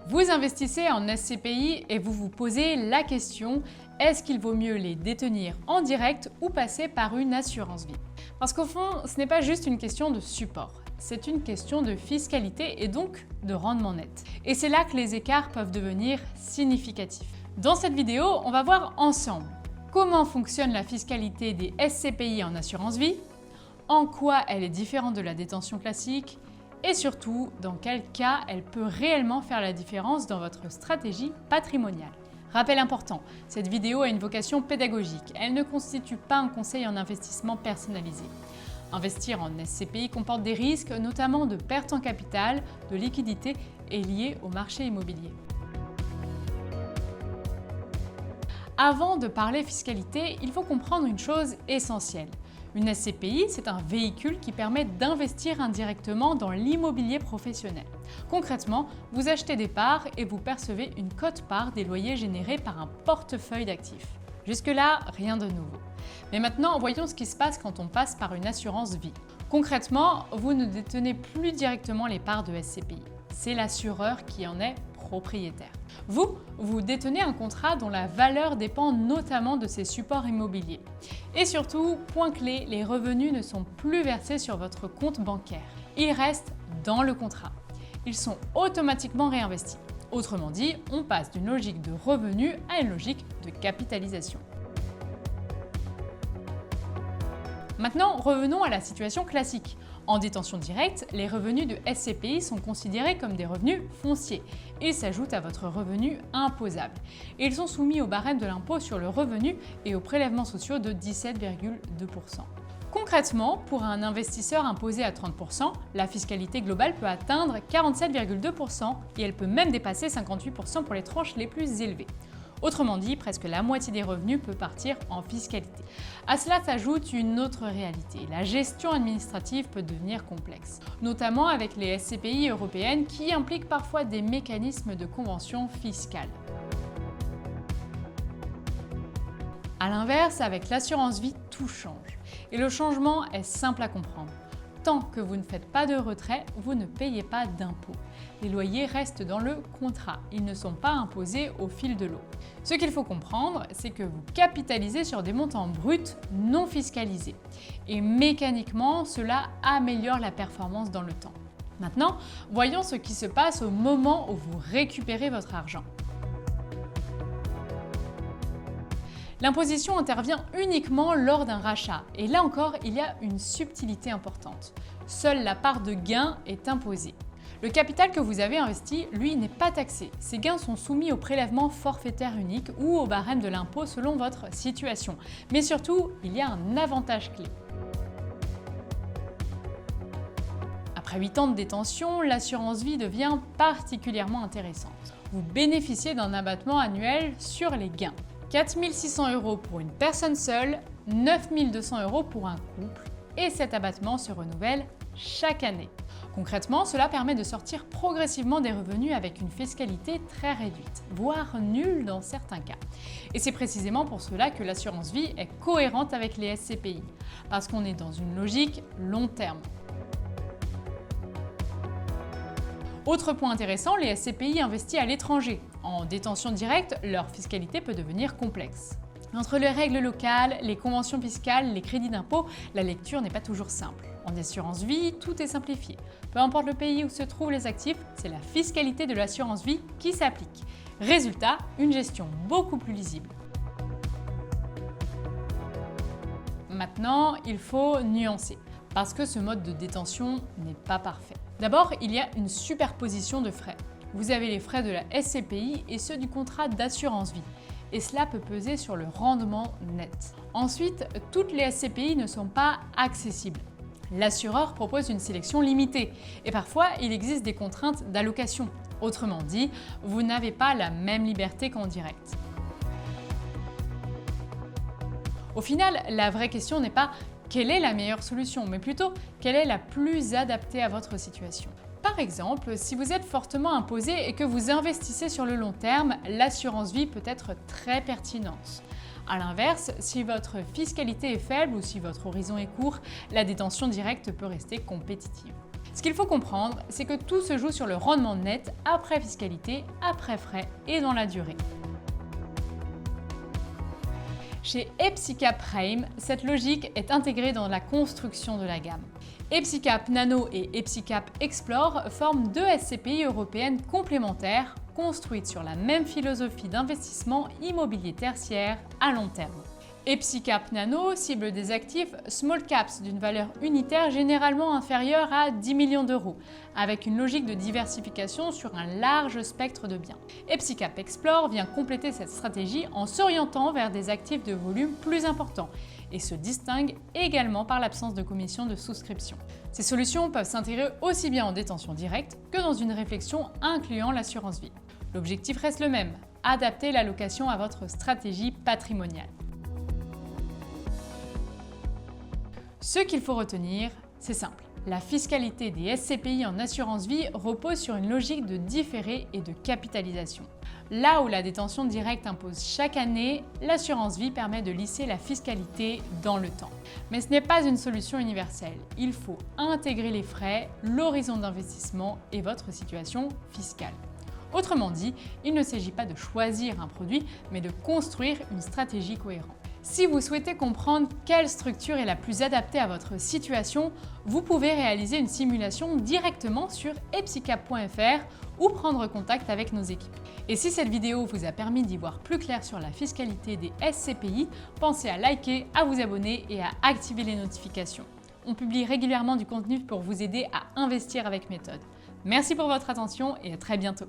Vous investissez en SCPI et vous vous posez la question, est-ce qu'il vaut mieux les détenir en direct ou passer par une assurance vie? Parce qu'au fond, ce n'est pas juste une question de support, c'est une question de fiscalité et donc de rendement net. Et c'est là que les écarts peuvent devenir significatifs. Dans cette vidéo, on va voir ensemble comment fonctionne la fiscalité des SCPI en assurance vie, en quoi elle est différente de la détention classique, et surtout, dans quel cas elle peut réellement faire la différence dans votre stratégie patrimoniale. Rappel important, cette vidéo a une vocation pédagogique. Elle ne constitue pas un conseil en investissement personnalisé. Investir en SCPI comporte des risques, notamment de perte en capital, de liquidité et liés au marché immobilier. Avant de parler fiscalité, il faut comprendre une chose essentielle. Une SCPI, c'est un véhicule qui permet d'investir indirectement dans l'immobilier professionnel. Concrètement, vous achetez des parts et vous percevez une quote-part des loyers générés par un portefeuille d'actifs. Jusque-là, rien de nouveau. Mais maintenant, voyons ce qui se passe quand on passe par une assurance vie. Concrètement, vous ne détenez plus directement les parts de SCPI. C'est l'assureur qui en est propriétaire. Vous détenez un contrat dont la valeur dépend notamment de ses supports immobiliers. Et surtout, point clé, les revenus ne sont plus versés sur votre compte bancaire. Ils restent dans le contrat. Ils sont automatiquement réinvestis. Autrement dit, on passe d'une logique de revenus à une logique de capitalisation. Maintenant, revenons à la situation classique. En détention directe, les revenus de SCPI sont considérés comme des revenus fonciers. Ils s'ajoutent à votre revenu imposable. Et ils sont soumis au barème de l'impôt sur le revenu et aux prélèvements sociaux de 17,2%. Concrètement, pour un investisseur imposé à 30%, la fiscalité globale peut atteindre 47,2% et elle peut même dépasser 58% pour les tranches les plus élevées. Autrement dit, presque la moitié des revenus peut partir en fiscalité. À cela s'ajoute une autre réalité. La gestion administrative peut devenir complexe, notamment avec les SCPI européennes qui impliquent parfois des mécanismes de convention fiscale. A l'inverse, avec l'assurance vie, tout change. Et le changement est simple à comprendre. Tant que vous ne faites pas de retrait, vous ne payez pas d'impôts. Les loyers restent dans le contrat, ils ne sont pas imposés au fil de l'eau. Ce qu'il faut comprendre, c'est que vous capitalisez sur des montants bruts non fiscalisés. Et mécaniquement, cela améliore la performance dans le temps. Maintenant, voyons ce qui se passe au moment où vous récupérez votre argent. L'imposition intervient uniquement lors d'un rachat. Et là encore, il y a une subtilité importante. Seule la part de gain est imposée. Le capital que vous avez investi, lui, n'est pas taxé. Ces gains sont soumis au prélèvement forfaitaire unique ou au barème de l'impôt selon votre situation. Mais surtout, il y a un avantage clé. Après 8 ans de détention, l'assurance vie devient particulièrement intéressante. Vous bénéficiez d'un abattement annuel sur les gains. 4 600 € pour une personne seule, 9 200 € pour un couple, et cet abattement se renouvelle chaque année. Concrètement, cela permet de sortir progressivement des revenus avec une fiscalité très réduite, voire nulle dans certains cas. Et c'est précisément pour cela que l'assurance vie est cohérente avec les SCPI, parce qu'on est dans une logique long terme. Autre point intéressant, les SCPI investis à l'étranger. En détention directe, leur fiscalité peut devenir complexe. Entre les règles locales, les conventions fiscales, les crédits d'impôt, la lecture n'est pas toujours simple. En assurance vie, tout est simplifié. Peu importe le pays où se trouvent les actifs, c'est la fiscalité de l'assurance vie qui s'applique. Résultat, une gestion beaucoup plus lisible. Maintenant, il faut nuancer, parce que ce mode de détention n'est pas parfait. D'abord, il y a une superposition de frais. Vous avez les frais de la SCPI et ceux du contrat d'assurance vie. Et cela peut peser sur le rendement net. Ensuite, toutes les SCPI ne sont pas accessibles. L'assureur propose une sélection limitée et parfois il existe des contraintes d'allocation. Autrement dit, vous n'avez pas la même liberté qu'en direct. Au final, la vraie question n'est pas quelle est la meilleure solution, mais plutôt quelle est la plus adaptée à votre situation. Par exemple, si vous êtes fortement imposé et que vous investissez sur le long terme, l'assurance vie peut être très pertinente. A l'inverse, si votre fiscalité est faible ou si votre horizon est court, la détention directe peut rester compétitive. Ce qu'il faut comprendre, c'est que tout se joue sur le rendement net après fiscalité, après frais et dans la durée. Chez EPSICAP Prime, cette logique est intégrée dans la construction de la gamme. EPSICAP Nano et EPSICAP Explore forment deux SCPI européennes complémentaires, construites sur la même philosophie d'investissement immobilier tertiaire à long terme. EPSICAP Nano cible des actifs small caps d'une valeur unitaire généralement inférieure à 10 millions d'euros, avec une logique de diversification sur un large spectre de biens. EPSICAP Explore vient compléter cette stratégie en s'orientant vers des actifs de volume plus importants et se distingue également par l'absence de commission de souscription. Ces solutions peuvent s'intégrer aussi bien en détention directe que dans une réflexion incluant l'assurance vie. L'objectif reste le même, adapter l'allocation à votre stratégie patrimoniale. Ce qu'il faut retenir, c'est simple. La fiscalité des SCPI en assurance vie repose sur une logique de différé et de capitalisation. Là où la détention directe impose chaque année, l'assurance vie permet de lisser la fiscalité dans le temps. Mais ce n'est pas une solution universelle. Il faut intégrer les frais, l'horizon d'investissement et votre situation fiscale. Autrement dit, il ne s'agit pas de choisir un produit, mais de construire une stratégie cohérente. Si vous souhaitez comprendre quelle structure est la plus adaptée à votre situation, vous pouvez réaliser une simulation directement sur epsicap.fr ou prendre contact avec nos équipes. Et si cette vidéo vous a permis d'y voir plus clair sur la fiscalité des SCPI, pensez à liker, à vous abonner et à activer les notifications. On publie régulièrement du contenu pour vous aider à investir avec méthode. Merci pour votre attention et à très bientôt.